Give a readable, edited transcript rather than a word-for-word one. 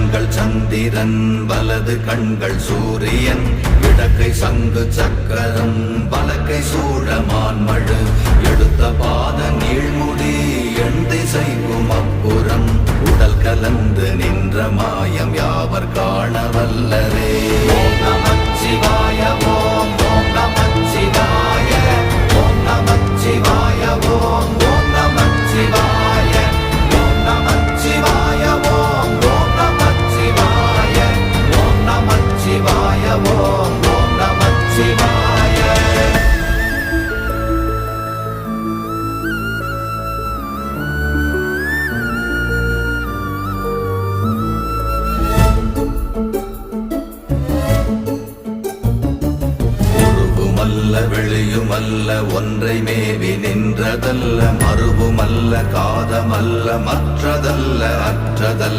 கண்கள் சந்திரன் வலது கண்கள் சூரியன் இடக்கை சங்கு சக்கரம் வலக்கை சூழமான்மழு எடுத்த பாத நீழ்முடி எண் திசைக்கும் அப்புறம் உடல் கலந்து நின்ற மாயம் யாவர் காண வல்லரே. ஓம் நமச்சிவாய ஓம் ஓம் நமச்சிவாய ஓம் நமச்சிவாய ஓம் ஓம் நமச்சிவாய ஓம் நமச்சிவாய ஓம் ஓம் நமச்சிவாய ஓம் நமச்சிவாய ஓம் ஓம் நமச்சிவாய. வெளியுமல்ல ஒன்றை மேவி நின்றதல்ல மறுவுமல்ல காதமல்ல மற்றதல்ல அற்றதல்ல